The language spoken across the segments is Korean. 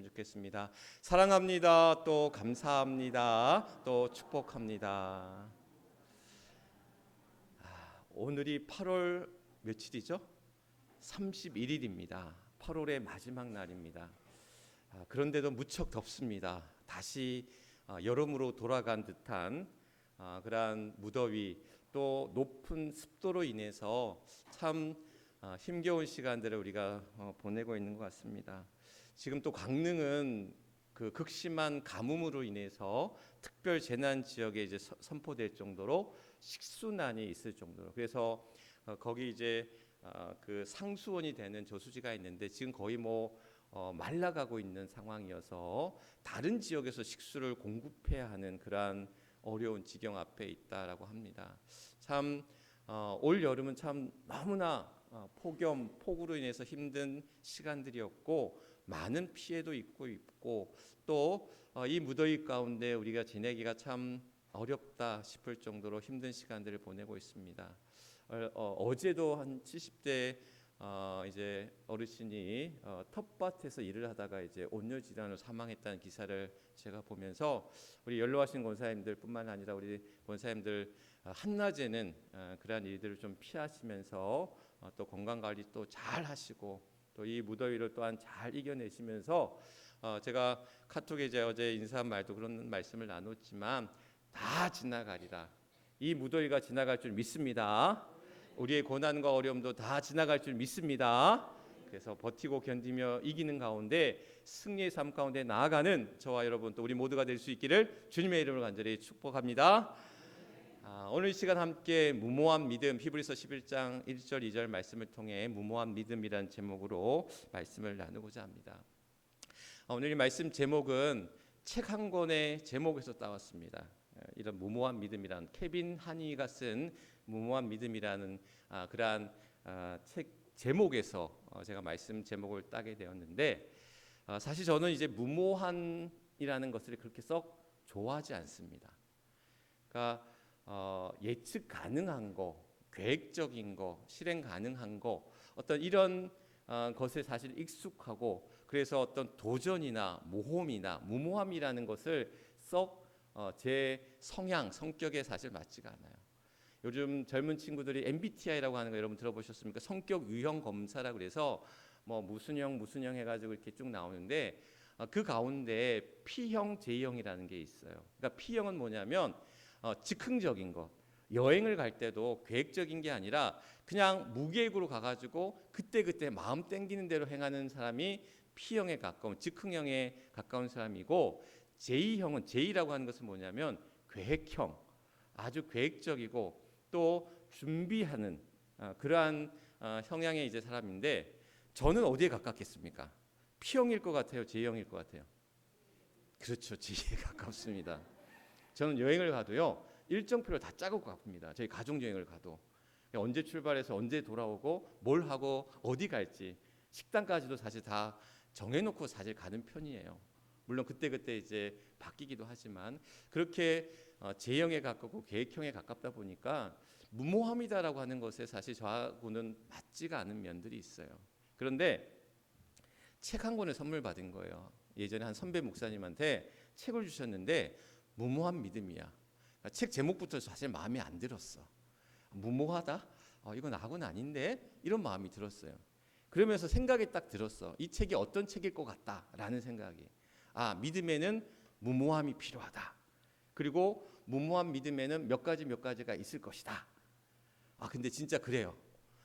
좋겠습니다. 사랑합니다. 또 감사합니다. 또 축복합니다. 오늘이 8월 며칠이죠? 31일입니다. 8월의 마지막 날입니다. 그런데도 무척 덥습니다. 다시 여름으로 돌아간 듯한 그러한 무더위, 또 높은 습도로 인해서 참 힘겨운 시간들을 우리가 보내고 있는 것 같습니다. 지금 또 강릉은 그 극심한 가뭄으로 인해서 특별 재난 지역에 이제 선포될 정도로 식수난이 있을 정도로, 그래서 거기 이제 그 상수원이 되는 저수지가 있는데 지금 거의 말라가고 있는 상황이어서 다른 지역에서 식수를 공급해야 하는 그러한 어려운 지경 앞에 있다라고 합니다. 참 올 여름은 참 너무나 폭염, 폭우로 인해서 힘든 시간들이었고 많은 피해도 있고 또 이 무더위 가운데 우리가 지내기가 참 어렵다 싶을 정도로 힘든 시간들을 보내고 있습니다. 어제도 한 70대 이제 어르신이 텃밭에서 일을 하다가 이제 온열 질환으로 사망했다는 기사를 제가 보면서 우리 연로하신 권사님들뿐만 아니라 우리 권사님들 한낮에는 그러한 일들을 좀 피하시면서 또 건강 관리 또 잘 하시고 또 이 무더위를 또한 잘 이겨내시면서 제가 카톡에 이제 어제 인사한 말도 그런 말씀을 나눴지만 다 지나가리라. 이 무더위가 지나갈 줄 믿습니다. 우리의 고난과 어려움도 다 지나갈 줄 믿습니다. 그래서 버티고 견디며 이기는 가운데 승리의 삶 가운데 나아가는 저와 여러분 또 우리 모두가 될 수 있기를 주님의 이름으로 간절히 축복합니다. 오늘 이 시간 함께 무모한 믿음, 히브리서 11장 1절 2절 말씀을 통해 무모한 믿음이라는 제목으로 말씀을 나누고자 합니다. 오늘 이 말씀 제목은 책 한 권의 제목에서 따왔습니다. 이런 무모한 믿음이란 케빈 하니가 쓴 무모한 믿음이라는 그러한 책 제목에서 제가 말씀 제목을 따게 되었는데 사실 저는 이제 무모한이라는 것을 그렇게 썩 좋아하지 않습니다. 그러니까 예측 가능한 거, 계획적인 거, 실행 가능한 거, 어떤 이런 것에 사실 익숙하고 그래서 어떤 도전이나 모험이나 무모함이라는 것을 썩 제 성향, 성격에 사실 맞지가 않아요. 요즘 젊은 친구들이 MBTI라고 하는 거 여러분 들어보셨습니까? 성격 유형 검사라고 그래서 무슨 형 해가지고 이렇게 쭉 나오는데 그 가운데 P형, J형이라는 게 있어요. 그러니까 P형은 뭐냐면 즉흥적인 것. 여행을 갈 때도 계획적인 게 아니라 그냥 무계획으로 가가지고 그때 마음 땡기는 대로 행하는 사람이 P형에 가까운 즉흥형에 가까운 사람이고 J형은 J라고 하는 것은 뭐냐면 계획형, 아주 계획적이고 또 준비하는 그러한 성향의 이제 사람인데 저는 어디에 가깝겠습니까? P형일 것 같아요, J형일 것 같아요. 그렇죠, J에 가깝습니다. 저는 여행을 가도요 일정표를 다 짜고 갑니다. 저희 가족 여행을 가도 언제 출발해서 언제 돌아오고 뭘 하고 어디 갈지 식당까지도 사실 다 정해놓고 사실 가는 편이에요. 물론 그때 이제 바뀌기도 하지만 그렇게 제형에 가깝고 계획형에 가깝다 보니까 무모함이다라고 하는 것에 사실 저하고는 맞지가 않은 면들이 있어요. 그런데 책 한 권을 선물 받은 거예요. 예전에 한 선배 목사님한테 책을 주셨는데 무모한 믿음이야. 책 제목부터 사실 마음에 안 들었어. 무모하다? 이건 나하고는 아닌데? 이런 마음이 들었어요. 그러면서 생각이 딱 들었어. 이 책이 어떤 책일 것 같다라는 생각이. 믿음에는 무모함이 필요하다. 그리고 무모한 믿음에는 몇 가지가 있을 것이다. 근데 진짜 그래요.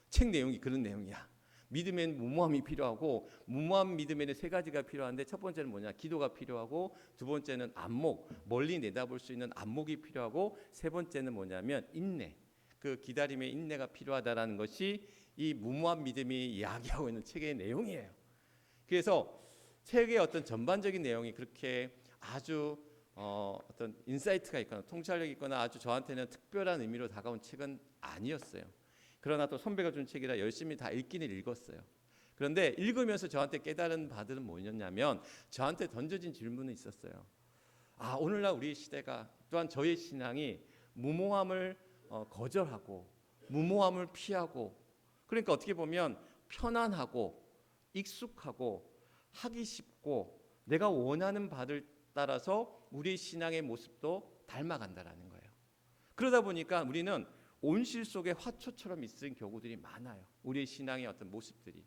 책 내용이 그런 내용이야. 믿음에는 무모함이 필요하고 무모한 믿음에는 세 가지가 필요한데 첫 번째는 뭐냐? 기도가 필요하고 두 번째는 안목, 멀리 내다볼 수 있는 안목이 필요하고 세 번째는 뭐냐면 인내. 그 기다림의 인내가 필요하다라는 것이 이 무모한 믿음이 이야기하고 있는 책의 내용이에요. 그래서 책의 어떤 전반적인 내용이 그렇게 아주 어떤 인사이트가 있거나 통찰력이 있거나 아주 저한테는 특별한 의미로 다가온 책은 아니었어요. 그러나 또 선배가 준 책이라 열심히 다 읽기는 읽었어요. 그런데 읽으면서 저한테 깨달은 바들은 뭐였냐면 저한테 던져진 질문이 있었어요. 오늘날 우리 시대가 또한 저의 신앙이 무모함을 거절하고 무모함을 피하고 그러니까 어떻게 보면 편안하고 익숙하고 하기 쉽고 내가 원하는 바를 따라서 우리 신앙의 모습도 닮아간다라는 거예요. 그러다 보니까 우리는 온실 속의 화초처럼 있는 경우들이 많아요. 우리의 신앙의 어떤 모습들이.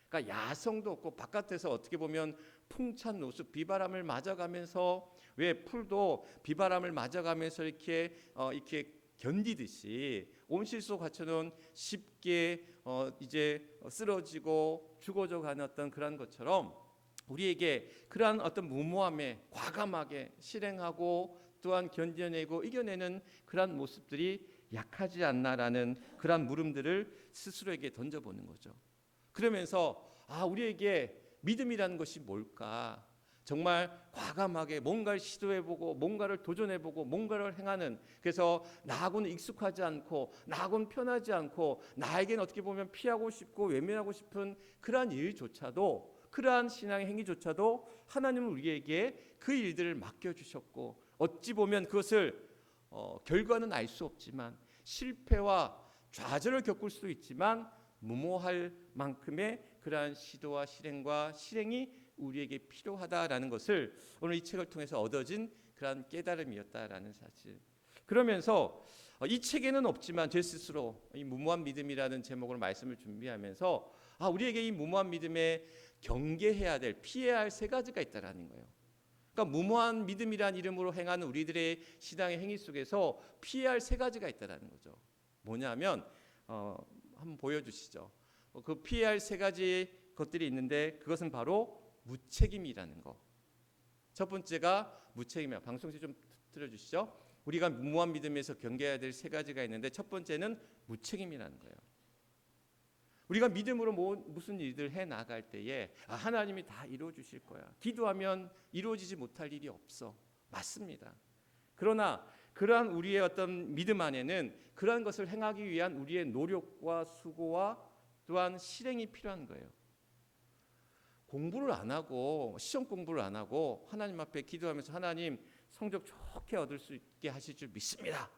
그러니까 야성도 없고 바깥에서 어떻게 보면 풍찬 노숙, 비바람을 맞아가면서, 왜 풀도 비바람을 맞아가면서 이렇게 견디듯이 온실 속 화초는 쉽게 이제 쓰러지고 죽어져 가는 어떤 그런 것처럼, 우리에게 그러한 어떤 무모함에 과감하게 실행하고 또한 견뎌내고 이겨내는 그러한 모습들이 약하지 않나라는 그러한 물음들을 스스로에게 던져보는 거죠. 그러면서 우리에게 믿음이라는 것이 뭘까? 정말 과감하게 뭔가를 시도해보고 뭔가를 도전해보고 뭔가를 행하는, 그래서 나하고는 익숙하지 않고 나하고는 편하지 않고 나에게는 어떻게 보면 피하고 싶고 외면하고 싶은 그러한 일조차도, 그러한 신앙의 행위조차도 하나님은 우리에게 그 일들을 맡겨주셨고, 어찌 보면 그것을 결과는 알 수 없지만 실패와 좌절을 겪을 수도 있지만 무모할 만큼의 그러한 시도와 실행과 실행이 우리에게 필요하다라는 것을 오늘 이 책을 통해서 얻어진 그러한 깨달음이었다라는 사실. 그러면서 이 책에는 없지만 제 스스로 이 무모한 믿음이라는 제목으로 말씀을 준비하면서 우리에게 이 무모한 믿음에 경계해야 될, 피해야 할 세 가지가 있다라는 거예요. 그러니까 무모한 믿음이란 이름으로 행하는 우리들의 신앙의 행위 속에서 피해야 할 세 가지가 있다라는 거죠. 뭐냐면 한번 보여주시죠. 그 피해야 할 세 가지 것들이 있는데 그것은 바로 무책임이라는 거. 첫 번째가 무책임이야. 방송시 좀 틀어주시죠. 우리가 무모한 믿음에서 경계해야 될 세 가지가 있는데 첫 번째는 무책임이라는 거예요. 우리가 믿음으로 무슨 일들 해 나갈 때에 하나님이 다 이루어 주실 거야. 기도하면 이루어지지 못할 일이 없어. 맞습니다. 그러나 그러한 우리의 어떤 믿음 안에는 그러한 것을 행하기 위한 우리의 노력과 수고와 또한 실행이 필요한 거예요. 공부를 안 하고, 시험 공부를 안 하고 하나님 앞에 기도하면서 하나님 성적 좋게 얻을 수 있게 하실 줄 믿습니다.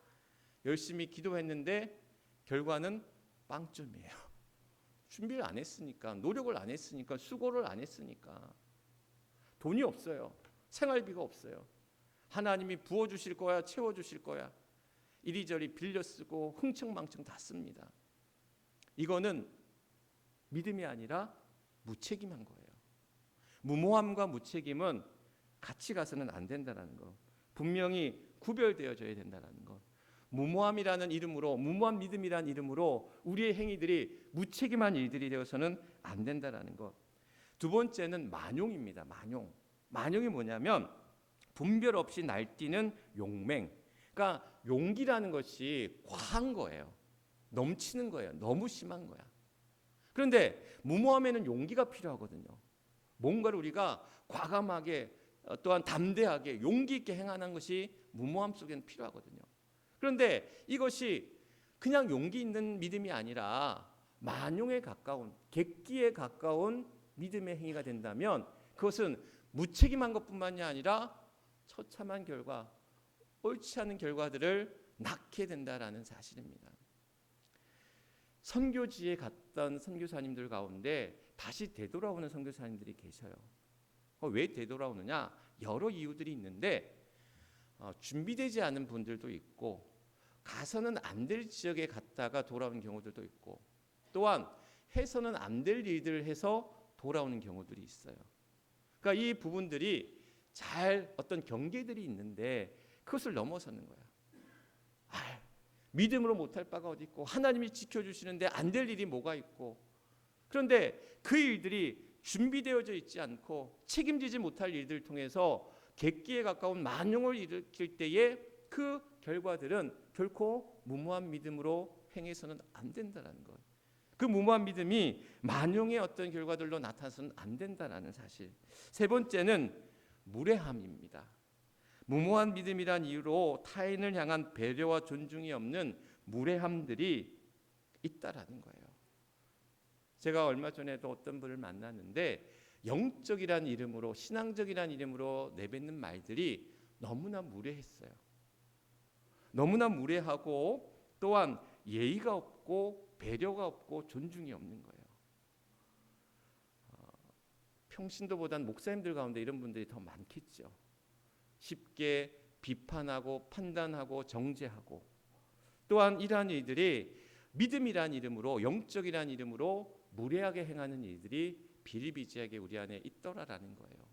열심히 기도했는데 결과는 빵점이에요. 준비를 안 했으니까, 노력을 안 했으니까, 수고를 안 했으니까. 돈이 없어요. 생활비가 없어요. 하나님이 부어주실 거야, 채워주실 거야. 이리저리 빌려 쓰고 흥청망청 다 씁니다. 이거는 믿음이 아니라 무책임한 거예요. 무모함과 무책임은 같이 가서는 안 된다는 거. 분명히 구별되어져야 된다는 거. 무모함이라는 이름으로, 무모한 믿음이라는 이름으로 우리의 행위들이 무책임한 일들이 되어서는 안 된다는 것. 두 번째는 만용입니다. 만용이 뭐냐면 분별 없이 날뛰는 용맹. 그러니까 용기라는 것이 과한 거예요. 넘치는 거예요. 너무 심한 거야. 그런데 무모함에는 용기가 필요하거든요. 뭔가를 우리가 과감하게 또한 담대하게 용기 있게 행하는 것이 무모함 속에는 필요하거든요. 그런데 이것이 그냥 용기 있는 믿음이 아니라 만용에 가까운, 객기에 가까운 믿음의 행위가 된다면 그것은 무책임한 것뿐만이 아니라 처참한 결과, 옳지 않은 결과들을 낳게 된다라는 사실입니다. 선교지에 갔던 선교사님들 가운데 다시 되돌아오는 선교사님들이 계셔요. 왜 되돌아오느냐? 여러 이유들이 있는데 준비되지 않은 분들도 있고, 가서는 안 될 지역에 갔다가 돌아오는 경우들도 있고, 또한 해서는 안 될 일들을 해서 돌아오는 경우들이 있어요. 그러니까 이 부분들이 잘 어떤 경계들이 있는데 그것을 넘어서는 거야. 믿음으로 못할 바가 어디 있고, 하나님이 지켜주시는데 안 될 일이 뭐가 있고, 그런데 그 일들이 준비되어져 있지 않고 책임지지 못할 일들을 통해서 객기에 가까운 만용을 일으킬 때에 그 결과들은 결코 무모한 믿음으로 행해서는 안 된다는 것. 그 무모한 믿음이 만용의 어떤 결과들로 나타나서는 안 된다는 사실. 세 번째는 무례함입니다. 무모한 믿음이란 이유로 타인을 향한 배려와 존중이 없는 무례함들이 있다라는 거예요. 제가 얼마 전에도 어떤 분을 만났는데 영적이란 이름으로, 신앙적이란 이름으로 내뱉는 말들이 너무나 무례했어요. 너무나 무례하고 또한 예의가 없고 배려가 없고 존중이 없는 거예요. 평신도보다는 목사님들 가운데 이런 분들이 더 많겠죠. 쉽게 비판하고 판단하고 정죄하고, 또한 이러한 일들이 믿음이란 이름으로, 영적이란 이름으로 무례하게 행하는 일들이 비일비재하게 우리 안에 있더라라는 거예요.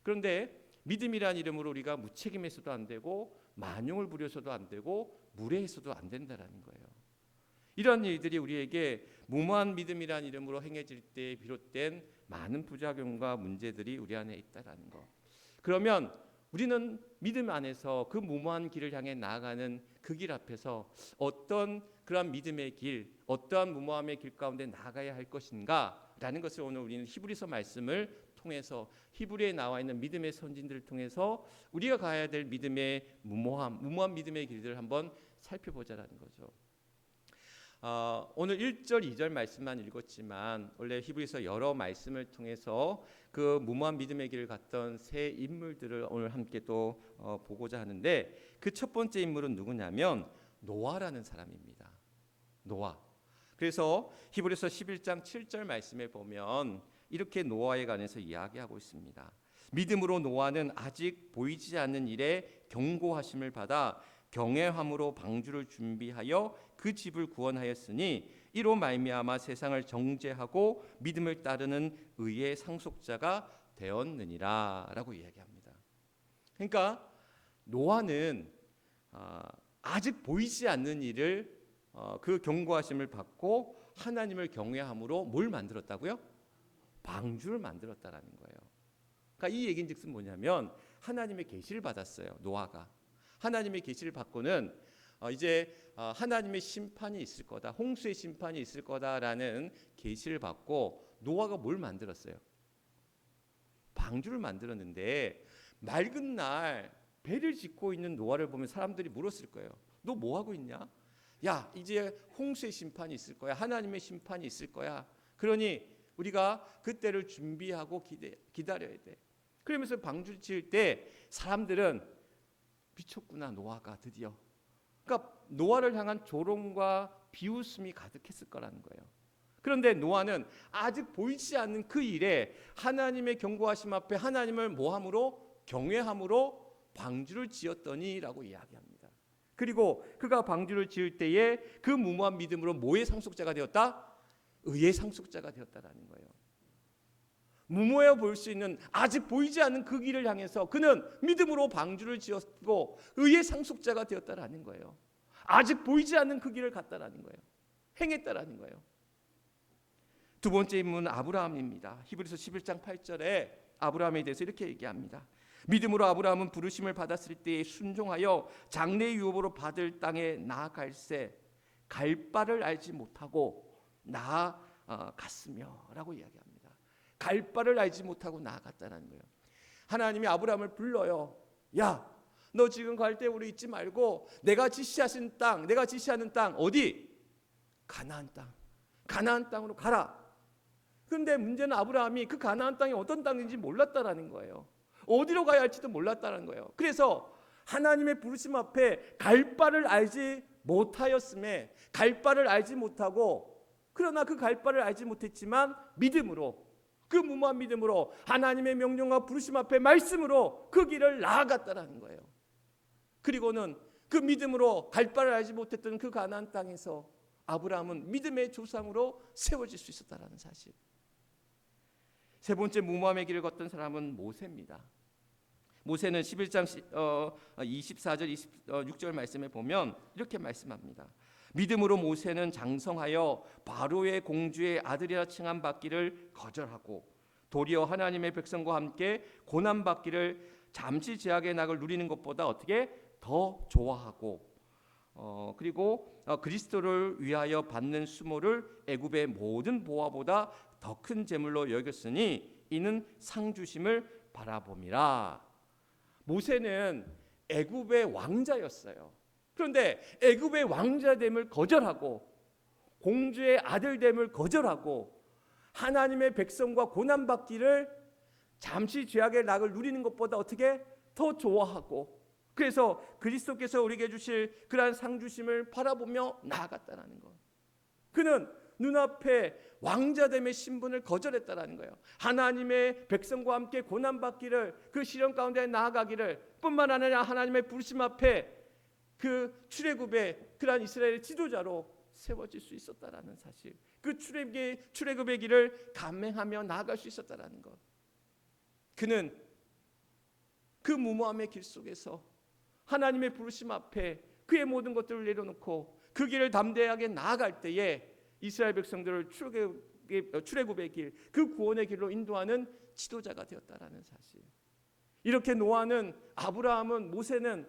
그런데 믿음이란 이름으로 우리가 무책임해서도 안 되고 만용을 부려서도 안 되고 무례해서도 안 된다라는 거예요. 이런 일들이 우리에게 무모한 믿음이란 이름으로 행해질 때 비롯된 많은 부작용과 문제들이 우리 안에 있다라는 거. 그러면 우리는 믿음 안에서 그 무모한 길을 향해 나아가는 그 길 앞에서 어떤 그러한 믿음의 길, 어떠한 무모함의 길 가운데 나아가야 할 것인가라는 것을 오늘 우리는 히브리서 말씀을 통해서, 히브리에 나와 있는 믿음의 선진들을 통해서 우리가 가야 될 믿음의 무모한 믿음의 길들을 한번 살펴보자라는 거죠. 오늘 1절, 2절 말씀만 읽었지만 원래 히브리서 여러 말씀을 통해서 그 무모한 믿음의 길을 갔던 세 인물들을 오늘 함께 또 보고자 하는데, 그 첫 번째 인물은 누구냐면 노아라는 사람입니다. 노아. 그래서 히브리서 11장 7절 말씀에 보면 이렇게 노아에 관해서 이야기하고 있습니다. 믿음으로 노아는 아직 보이지 않는 일에 경고하심을 받아 경외함으로 방주를 준비하여 그 집을 구원하였으니 이로 말미암아 세상을 정죄하고 믿음을 따르는 의의 상속자가 되었느니라 라고 이야기합니다. 그러니까 노아는 아직 보이지 않는 일을 그 경고하심을 받고 하나님을 경외함으로 뭘 만들었다고요? 방주를 만들었다라는 거예요. 그러니까 이 얘기인즉슨 뭐냐면 하나님의 계시를 받았어요. 노아가 하나님의 계시를 받고는 이제 하나님의 심판이 있을 거다, 홍수의 심판이 있을 거다라는 계시를 받고 노아가 뭘 만들었어요? 방주를 만들었는데 맑은 날 배를 짓고 있는 노아를 보면 사람들이 물었을 거예요. 너 뭐 하고 있냐? 야, 이제 홍수의 심판이 있을 거야. 하나님의 심판이 있을 거야. 그러니 우리가 그때를 준비하고 기다려야 돼. 그러면서 방주를 지을 때 사람들은 미쳤구나, 노아가 드디어. 그러니까 노아를 향한 조롱과 비웃음이 가득했을 거라는 거예요. 그런데 노아는 아직 보이지 않는 그 일에 하나님의 경고하심 앞에 하나님을 모함으로, 경외함으로 방주를 지었더니라고 이야기합니다. 그리고 그가 방주를 지을 때에 그 무모한 믿음으로 뭐의 상속자가 되었다? 의의 상속자가 되었다라는 거예요. 무모해 보일 수 있는, 아직 보이지 않는 그 길을 향해서 그는 믿음으로 방주를 지었고 의의 상속자가 되었다라는 거예요. 아직 보이지 않는 그 길을 갔다라는 거예요. 행했다라는 거예요. 두 번째 인물은 아브라함입니다. 히브리서 11장 8절에 아브라함에 대해서 이렇게 얘기합니다. 믿음으로 아브라함은 부르심을 받았을 때에 순종하여 장래의 유업으로 받을 땅에 나아갈새 갈 바를 알지 못하고 나아갔으며 라고 이야기합니다. 갈 바를 알지 못하고 나아갔다는 거예요. 하나님이 아브라함을 불러요. 야, 너 지금 갈대우로 있지 말고 내가 지시하신 땅, 내가 지시하는 땅 어디? 가나안 땅. 가나안 땅으로 가라. 그런데 문제는 아브라함이 그 가나안 땅이 어떤 땅인지 몰랐다라는 거예요. 어디로 가야 할지도 몰랐다는 거예요. 그래서 하나님의 부르심 앞에 갈 바를 알지 못하였음에, 갈 바를 알지 못하고, 그러나 그 갈 바를 알지 못했지만 믿음으로, 그 무모한 믿음으로 하나님의 명령과 부르심 앞에 말씀으로 그 길을 나아갔다라는 거예요. 그리고는 그 믿음으로 갈 바를 알지 못했던 그 가나안 땅에서 아브라함은 믿음의 조상으로 세워질 수 있었다라는 사실. 세 번째 무모함의 길을 걷던 사람은 모세입니다. 모세는 11장 24절 26절 말씀에 보면 이렇게 말씀합니다. 믿음으로 모세는 장성하여 바로의 공주의 아들이라 칭함 받기를 거절하고 도리어 하나님의 백성과 함께 고난 받기를 잠시 제약의 낙을 누리는 것보다 어떻게 더 좋아하고, 그리고 그리스도를 위하여 받는 수모를 애굽의 모든 보화보다 더 큰 재물로 여겼으니 이는 상 주심을 바라봄이라. 모세는 애굽의 왕자였어요. 그런데 애굽의 왕자됨을 거절하고 공주의 아들됨을 거절하고 하나님의 백성과 고난받기를 잠시 죄악의 낙을 누리는 것보다 어떻게 더 좋아하고, 그래서 그리스도께서 우리에게 주실 그러한 상 주심을 바라보며 나아갔다는 것. 그는 눈앞에 왕자됨의 신분을 거절했다라는 거예요. 하나님의 백성과 함께 고난받기를, 그 시련 가운데 나아가기를, 뿐만 아니라 하나님의 부르심 앞에 그 출애굽의 그러한 이스라엘의 지도자로 세워질 수 있었다라는 사실, 그 출애굽의 길을 감행하며 나아갈 수 있었다라는 것. 그는 그 무모함의 길 속에서 하나님의 부르심 앞에 그의 모든 것들을 내려놓고 그 길을 담대하게 나아갈 때에 이스라엘 백성들을 출애굽의 길, 그 구원의 길로 인도하는 지도자가 되었다라는 사실. 이렇게 노아는, 아브라함은, 모세는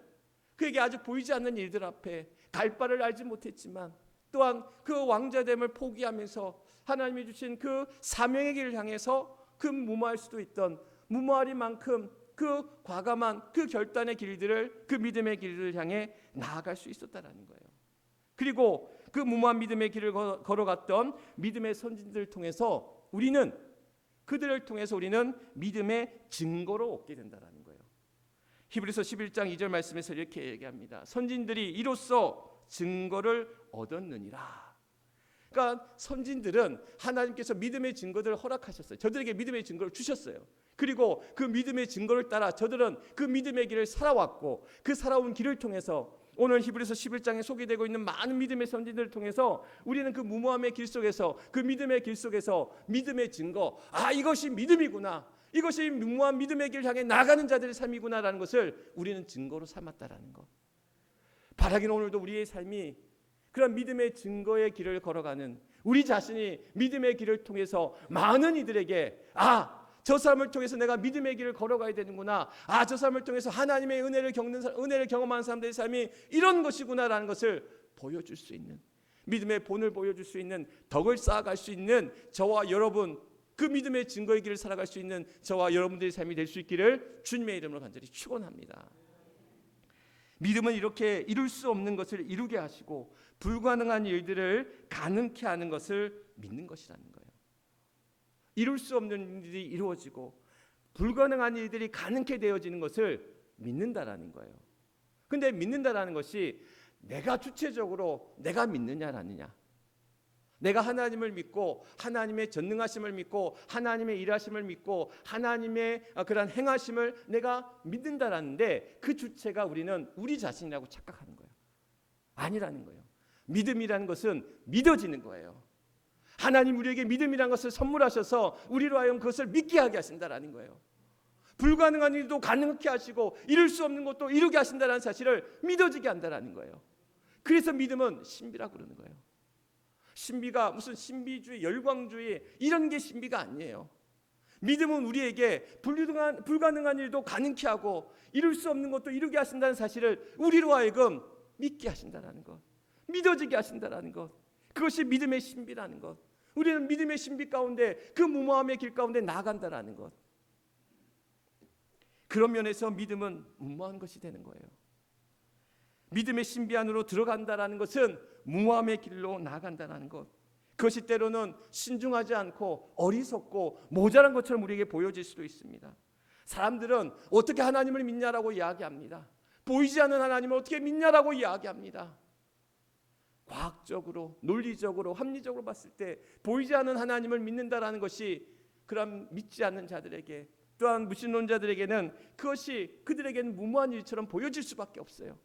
그에게 아직 보이지 않는 일들 앞에 갈 바를 알지 못했지만 또한 그 왕자됨을 포기하면서 하나님이 주신 그 사명의 길을 향해서 그 무모할 수도 있던 무모하리만큼 그 과감한 그 결단의 길들을, 그 믿음의 길을 향해 나아갈 수 있었다라는 거예요. 그리고 그 무모한 믿음의 길을 걸어갔던 믿음의 선진들을 통해서 그들을 통해서 우리는 믿음의 증거를 얻게 된다라는 거예요. 히브리서 11장 2절 말씀에서 이렇게 얘기합니다. 선진들이 이로써 증거를 얻었느니라. 그러니까 선진들은 하나님께서 믿음의 증거들을 허락하셨어요. 저들에게 믿음의 증거를 주셨어요. 그리고 그 믿음의 증거를 따라 저들은 그 믿음의 길을 살아왔고, 그 살아온 길을 통해서 오늘 히브리서 11장에 소개되고 있는 많은 믿음의 선진들을 통해서 우리는 그 무모함의 길 속에서, 그 믿음의 길 속에서 믿음의 증거, 이것이 믿음이구나, 이것이 무모한 믿음의 길을 향해 나가는 자들의 삶이구나라는 것을 우리는 증거로 삼았다라는 것. 바라기는 오늘도 우리의 삶이 그런 믿음의 증거의 길을 걸어가는, 우리 자신이 믿음의 길을 통해서 많은 이들에게 저 사람을 통해서 내가 믿음의 길을 걸어가야 되는구나, 저 사람을 통해서 하나님의 은혜를 경험하는 사람들의 삶이 이런 것이구나라는 것을 보여줄 수 있는, 믿음의 본을 보여줄 수 있는, 덕을 쌓아갈 수 있는 저와 여러분, 그 믿음의 증거의 길을 살아갈 수 있는 저와 여러분들의 삶이 될 수 있기를 주님의 이름으로 간절히 축원합니다. 믿음은 이렇게 이룰 수 없는 것을 이루게 하시고 불가능한 일들을 가능케 하는 것을 믿는 것이라는 거예요. 이룰 수 없는 일이 이루어지고 불가능한 일들이 가능케 되어지는 것을 믿는다라는 거예요. 근데 믿는다라는 것이 내가 주체적으로 내가 믿느냐 아니냐, 내가 하나님을 믿고 하나님의 전능하심을 믿고 하나님의 일하심을 믿고 하나님의 그런 행하심을 내가 믿는다라는데, 그 주체가 우리는 우리 자신이라고 착각하는 거예요. 아니라는 거예요. 믿음이라는 것은 믿어지는 거예요. 하나님 우리에게 믿음이라는 것을 선물하셔서 우리로 하여금 그것을 믿게 하게 하신다라는 거예요. 불가능한 일도 가능하게 하시고 이룰 수 없는 것도 이루게 하신다는 사실을 믿어지게 한다라는 거예요. 그래서 믿음은 신비라고 그러는 거예요. 신비가 무슨 신비주의, 열광주의 이런 게 신비가 아니에요. 믿음은 우리에게 불가능한 일도 가능케 하고 이룰 수 없는 것도 이루게 하신다는 사실을 우리로 하여금 믿게 하신다는 것, 믿어지게 하신다는 것, 그것이 믿음의 신비라는 것. 우리는 믿음의 신비 가운데, 그 무모함의 길 가운데 나아간다는 것. 그런 면에서 믿음은 무모한 것이 되는 거예요. 믿음의 신비 안으로 들어간다는 것은 무모함의 길로 나아간다는 것. 그것이 때로는 신중하지 않고 어리석고 모자란 것처럼 우리에게 보여질 수도 있습니다. 사람들은 어떻게 하나님을 믿냐라고 이야기합니다. 보이지 않는 하나님을 어떻게 믿냐라고 이야기합니다. 과학적으로, 논리적으로, 합리적으로 봤을 때 보이지 않는 하나님을 믿는다라는 것이 그런 믿지 않는 자들에게, 또한 무신론자들에게는 그것이 그들에게는 무모한 일처럼 보여질 수밖에 없어요.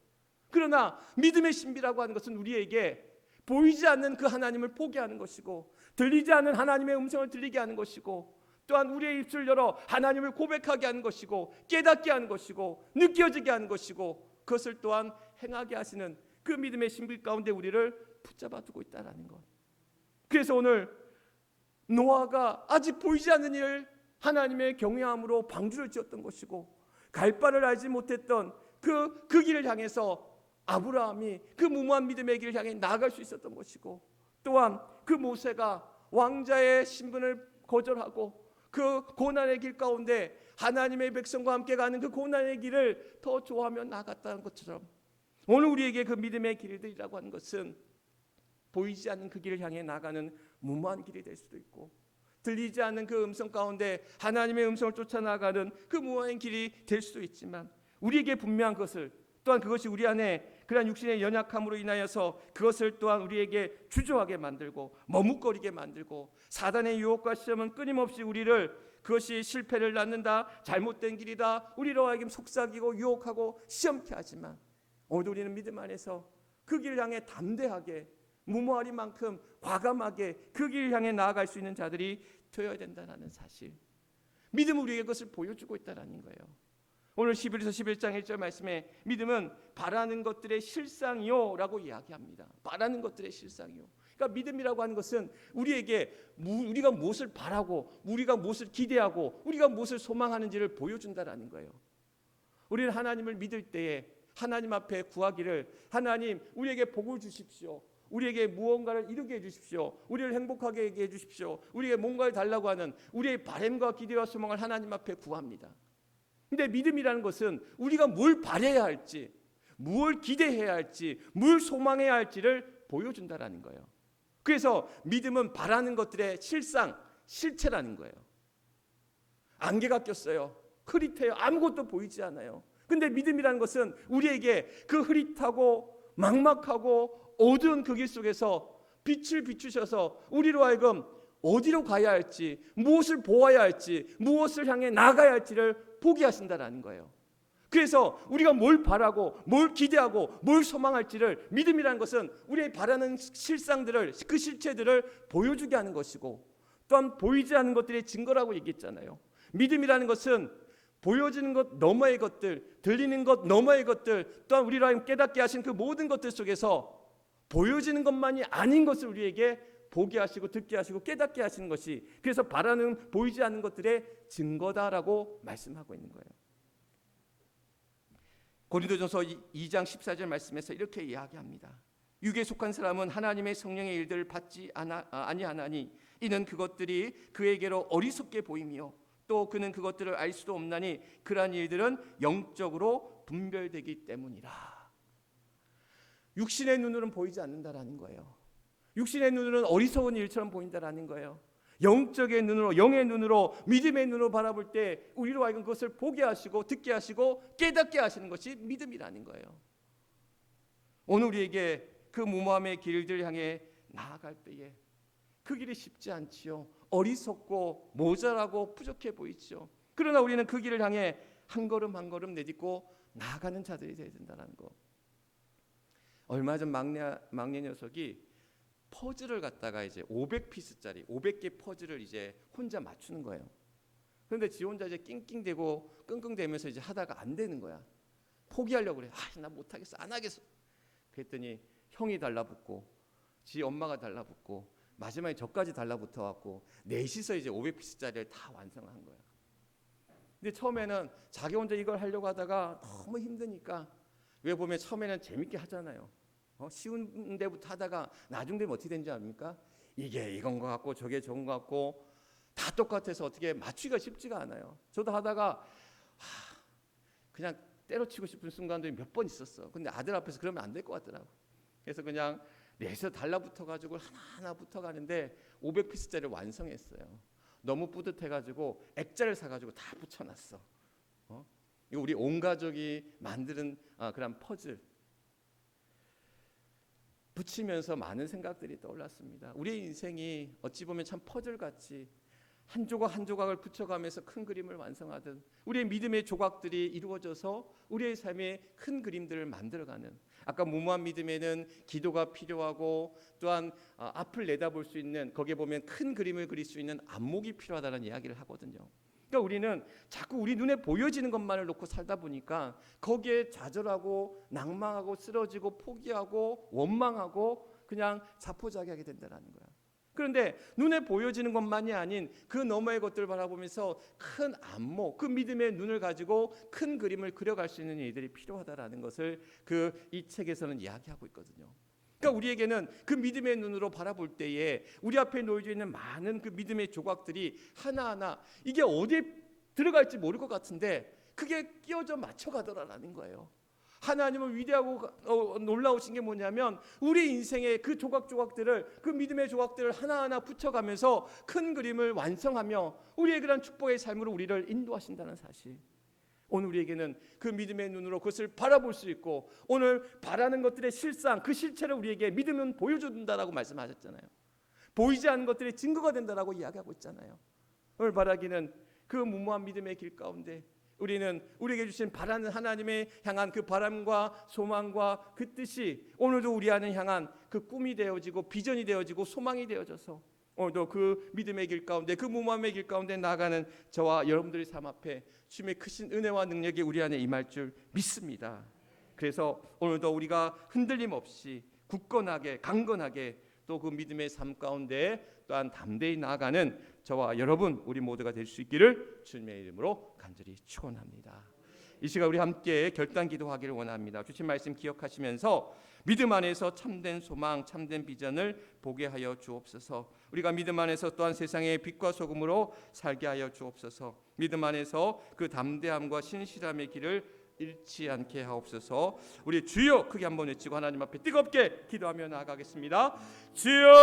그러나 믿음의 신비라고 하는 것은 우리에게 보이지 않는 그 하나님을 보게 하는 것이고, 들리지 않는 하나님의 음성을 들리게 하는 것이고, 또한 우리의 입술을 열어 하나님을 고백하게 하는 것이고, 깨닫게 하는 것이고, 느껴지게 하는 것이고, 그것을 또한 행하게 하시는 그 믿음의 신비 가운데 우리를 붙잡아 두고 있다는 것. 그래서 오늘 노아가 아직 보이지 않는 일 하나님의 경외함으로 방주를 지었던 것이고, 갈 바를 알지 못했던 그 길을 향해서 아브라함이 그 무모한 믿음의 길을 향해 나아갈 수 있었던 것이고, 또한 그 모세가 왕자의 신분을 거절하고 그 고난의 길 가운데 하나님의 백성과 함께 가는 그 고난의 길을 더 좋아하며 나아갔다는 것처럼, 오늘 우리에게 그 믿음의 길들이라고 하는 것은 보이지 않는 그 길을 향해 나가는 무모한 길이 될 수도 있고, 들리지 않는 그 음성 가운데 하나님의 음성을 쫓아나가는 그 무모한 길이 될 수도 있지만, 우리에게 분명한 것을, 또한 그것이 우리 안에 그러한 육신의 연약함으로 인하여서 그것을 또한 우리에게 주저하게 만들고 머뭇거리게 만들고, 사단의 유혹과 시험은 끊임없이 우리를 그것이 실패를 낳는다, 잘못된 길이다, 우리로 하여금 속삭이고 유혹하고 시험케 하지만, 오늘 우리는 믿음 안에서 그 길을 향해 담대하게, 무모하리만큼 과감하게 그 길을 향해 나아갈 수 있는 자들이 되어야 된다는 사실, 믿음은 우리에게 그것을 보여주고 있다는 거예요. 오늘 11에서 11장 1절 말씀에 믿음은 바라는 것들의 실상이요 라고 이야기합니다. 바라는 것들의 실상이요. 그러니까 믿음이라고 하는 것은 우리에게 우리가 무엇을 바라고, 우리가 무엇을 기대하고, 우리가 무엇을 소망하는지를 보여준다라는 거예요. 우리는 하나님을 믿을 때에 하나님 앞에 구하기를, 하나님 우리에게 복을 주십시오, 우리에게 무언가를 이루게 해주십시오, 우리를 행복하게 하게 해주십시오, 우리에게 뭔가를 달라고 하는 우리의 바람과 기대와 소망을 하나님 앞에 구합니다. 근데 믿음이라는 것은 우리가 뭘 바라야 할지, 뭘 기대해야 할지, 뭘 소망해야 할지를 보여준다라는 거예요. 그래서 믿음은 바라는 것들의 실상, 실체라는 거예요. 안개가 꼈어요. 흐릿해요. 아무것도 보이지 않아요. 근데 믿음이라는 것은 우리에게 그 흐릿하고 막막하고 어두운 그 길 속에서 빛을 비추셔서 우리로 하여금 어디로 가야 할지, 무엇을 보아야 할지, 무엇을 향해 나가야 할지를 보게 하신다라는 거예요. 그래서 우리가 뭘 바라고, 뭘 기대하고, 뭘 소망할지를, 믿음이라는 것은 우리의 바라는 실상들을, 그 실체들을 보여주게 하는 것이고, 또한 보이지 않는 것들의 증거라고 얘기했잖아요. 믿음이라는 것은 보여지는 것 너머의 것들, 들리는 것 너머의 것들, 또한 우리로 하여금 깨닫게 하신 그 모든 것들 속에서 보여지는 것만이 아닌 것을 우리에게 보게 하시고 듣게 하시고 깨닫게 하시는 것이, 그래서 바라는 보이지 않는 것들의 증거다라고 말씀하고 있는 거예요. 고린도전서 2장 14절 말씀에서 이렇게 이야기합니다. 육에 속한 사람은 하나님의 성령의 일들을 받지 아니하나니 이는 그것들이 그에게로 어리석게 보이며 또 그는 그것들을 알 수도 없나니 그러한 일들은 영적으로 분별되기 때문이라. 육신의 눈으로는 보이지 않는다라는 거예요. 육신의 눈으로는 어리석은 일처럼 보인다라는 거예요. 영적의 눈으로, 영의 눈으로, 믿음의 눈으로 바라볼 때 우리로 하여금 그것을 보게 하시고 듣게 하시고 깨닫게 하시는 것이 믿음이라는 거예요. 오늘 우리에게 그 무모함의 길을 향해 나아갈 때에 그 길이 쉽지 않지요. 어리석고 모자라고 부족해 보이죠. 그러나 우리는 그 길을 향해 한 걸음 한 걸음 내딛고 나아가는 자들이 되어야 된다는 거. 얼마 전 막내 녀석이 퍼즐을 갖다가 이제 500피스짜리 500개 퍼즐을 이제 혼자 맞추는 거예요. 그런데 지 혼자 이제 낑낑대고 끙끙대면서 이제 하다가 안 되는 거야. 포기하려고 그래. 나 못하겠어, 안 하겠어. 그랬더니 형이 달라붙고 지 엄마가 달라붙고 마지막에 저까지 달라붙어 갖고 넷이서 이제 500피스짜리를 다 완성한 거야. 근데 처음에는 자기 혼자 이걸 하려고 하다가 너무 힘드니까, 왜 보면 처음에는 재밌게 하잖아요. 쉬운 데부터 하다가 나중 되면 어떻게 되는지 압니까? 이게 이건 것 같고 저게 저건 것 같고 다 똑같아서 어떻게 맞추기가 쉽지가 않아요. 저도 하다가 그냥 때려치고 싶은 순간들이 몇 번 있었어. 근데 아들 앞에서 그러면 안 될 것 같더라고. 그래서 그냥 넷이서 달라붙어가지고 하나하나 붙어가는데 500피스짜리를 완성했어요. 너무 뿌듯해가지고 액자를 사가지고 다 붙여놨어. 이거 우리 온 가족이 만드는 그런 퍼즐. 붙이면서 많은 생각들이 떠올랐습니다. 우리의 인생이 어찌 보면 참 퍼즐같이 한 조각 한 조각을 붙여가면서 큰 그림을 완성하듯 우리의 믿음의 조각들이 이루어져서 우리의 삶의 큰 그림들을 만들어가는, 아까 무모한 믿음에는 기도가 필요하고 또한 앞을 내다볼 수 있는, 거기에 보면 큰 그림을 그릴 수 있는 안목이 필요하다는 이야기를 하거든요. 그러니까 우리는 자꾸 우리 눈에 보여지는 것만을 놓고 살다 보니까 거기에 좌절하고 낭망하고 쓰러지고 포기하고 원망하고 그냥 자포자기하게 된다는 거야. 그런데 눈에 보여지는 것만이 아닌 그 너머의 것들을 바라보면서 큰 안목, 그 믿음의 눈을 가지고 큰 그림을 그려갈 수 있는 일들이 필요하다라는 것을 이 책에서는 이야기하고 있거든요. 그러니까 우리에게는 그 믿음의 눈으로 바라볼 때에 우리 앞에 놓여져 있는 많은 그 믿음의 조각들이 하나하나 이게 어디에 들어갈지 모를 것 같은데 그게 끼워져 맞춰가더라라는 거예요. 하나님은 위대하고 놀라우신 게 뭐냐면 우리 인생의 그 조각조각들을, 그 믿음의 조각들을 하나하나 붙여가면서 큰 그림을 완성하며 우리의 그런 축복의 삶으로 우리를 인도하신다는 사실. 오늘 우리에게는 그 믿음의 눈으로 그것을 바라볼 수 있고 오늘 바라는 것들의 실상, 그 실체를 우리에게 믿음은 보여준다라고 말씀하셨잖아요. 보이지 않는 것들의 증거가 된다라고 이야기하고 있잖아요. 오늘 바라기는 그 무모한 믿음의 길 가운데 우리는 우리에게 주신 바라는 하나님의 향한 그 바람과 소망과 그 뜻이 오늘도 우리 안에 향한 그 꿈이 되어지고 비전이 되어지고 소망이 되어져서 오늘도 그 믿음의 길 가운데 그 무모함의 길 가운데 나아가는 저와 여러분들의 삶 앞에 주님의 크신 은혜와 능력이 우리 안에 임할 줄 믿습니다. 그래서 오늘도 우리가 흔들림 없이 굳건하게 강건하게 또 그 믿음의 삶 가운데 또한 담대히 나아가는 저와 여러분 우리 모두가 될 수 있기를 주님의 이름으로 간절히 축원합니다. 이 시간 우리 함께 결단 기도하기를 원합니다. 주신 말씀 기억하시면서 믿음 안에서 참된 소망, 참된 비전을 보게 하여 주옵소서. 우리가 믿음 안에서 또한 세상의 빛과 소금으로 살게 하여 주옵소서. 믿음 안에서 그 담대함과 신실함의 길을 잃지 않게 하옵소서. 우리 주여 크게 한번 외치고 하나님 앞에 뜨겁게 기도하며 나아가겠습니다. 주여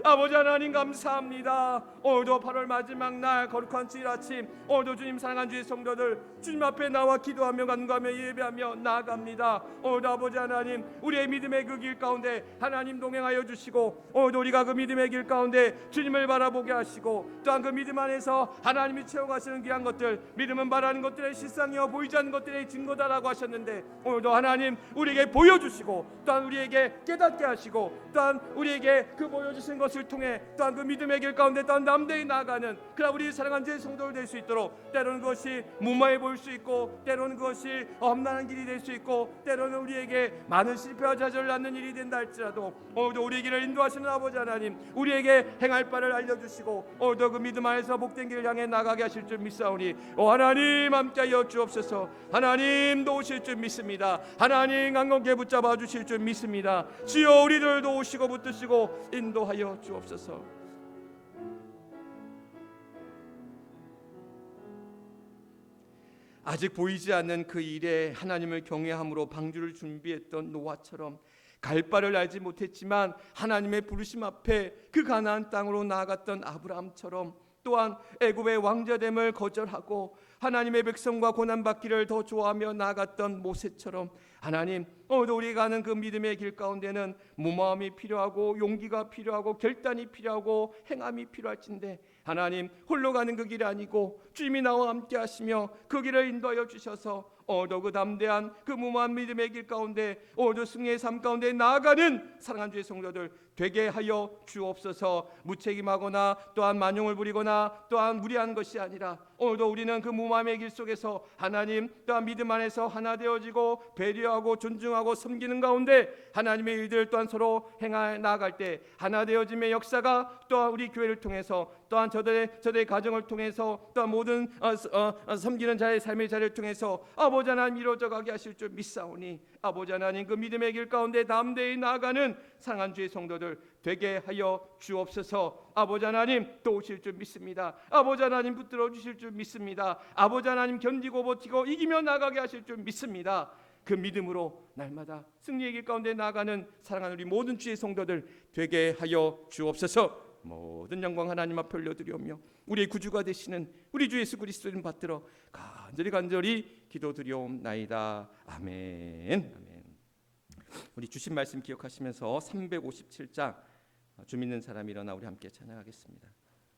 아버지 하나님 감사합니다. 오늘도 8월 마지막 날 거룩한 주일 아침 오늘도 주님 사랑한 주의 성도들 주님 앞에 나와 기도하며 간구하며 예배하며 나아갑니다. 오늘도 아버지 하나님 우리의 믿음의 그 길 가운데 하나님 동행하여 주시고 오늘도 우리가 그 믿음의 길 가운데 주님을 바라보게 하시고 또한 그 믿음 안에서 하나님이 채워가시는 귀한 것들 믿음은 바라는 것들의 실상이요 보이지 않는 것들의 증거다라고 하셨는데 오늘도 하나님 우리에게 보여주시고 또한 우리에게 깨닫게 하시고 또한 우리에게 그 보여주신 것을 통해 또한 그 믿음의 길 가운데 또한 남대히 나아가는 그러나 우리 사랑한 제 성도를 될 수 있도록 때로는 그것이 무모해 보일 수 있고 때로는 그것이 험난한 길이 될 수 있고 때로는 우리에게 많은 실패와 좌절을 낳는 일이 된다 할지라도 오늘도 우리의 길을 인도하시는 아버지 하나님 우리에게 행할 바를 알려주시고 오늘도 그 믿음 안에서 복된 길을 향해 나가게 하실 줄 믿사오니 하나님 함께하여 주옵소서. 하나님 도우실 줄 믿습니다. 하나님 강건케 붙잡아 주실 줄 믿습니다. 주여 우리들도 오시고 붙드시고 인도하여 주옵소서. 아직 보이지 않는 그 일에 하나님을 경외함으로 방주를 준비했던 노아처럼 갈 바를 알지 못했지만 하나님의 부르심 앞에 그 가나안 땅으로 나아갔던 아브라함처럼 또한 애굽의 왕자됨을 거절하고 하나님의 백성과 고난받기를 더 좋아하며 나아갔던 모세처럼 하나님 오늘도 우리가 가는 그 믿음의 길 가운데는 무모함이 필요하고 용기가 필요하고 결단이 필요하고 행함이 필요할진데 하나님 홀로 가는 그 길이 아니고 주님이 나와 함께 하시며 그 길을 인도하여 주셔서 오늘도 그 담대한 그 무모한 믿음의 길 가운데 오늘도 승리의 삶 가운데 나아가는 사랑하는 주의 성도들 되게 하여 주옵소서. 무책임하거나 또한 만용을 부리거나 또한 무리한 것이 아니라 오늘도 우리는 그 무모함의 길 속에서 하나님 또한 믿음 안에서 하나 되어지고 배려하고 존중하고 섬기는 가운데 하나님의 일들 또한 서로 행해 나아갈 때 하나 되어짐의 역사가 또한 우리 교회를 통해서 또한 저들의 가정을 통해서 또한 모든 섬기는 자의 삶의 자리를 통해서 아버지 하나님 이루어져 가게 하실 줄 믿사오니 아버지 하나님 그 믿음의 길 가운데 담대히 나아가는 상한 주의 성도들 되게 하여 주옵소서. 아버지 하나님 도우실 줄 믿습니다. 아버지 하나님 붙들어 주실 줄 믿습니다. 아버지 하나님 견디고 버티고 이기며 나가게 하실 줄 믿습니다. 그 믿음으로 날마다 승리의 길 가운데 나아가는 사랑하는 우리 모든 주의 성도들 되게 하여 주옵소서. 모든 영광 하나님 앞에 올려드리오며 우리의 구주가 되시는 우리 주 예수 그리스도를 받들어 간절히 기도드리옵나이다. 아멘. 우리 주신 말씀 기억하시면서 357장 주 믿는 사람이 일어나 우리 함께 찬양하겠습니다.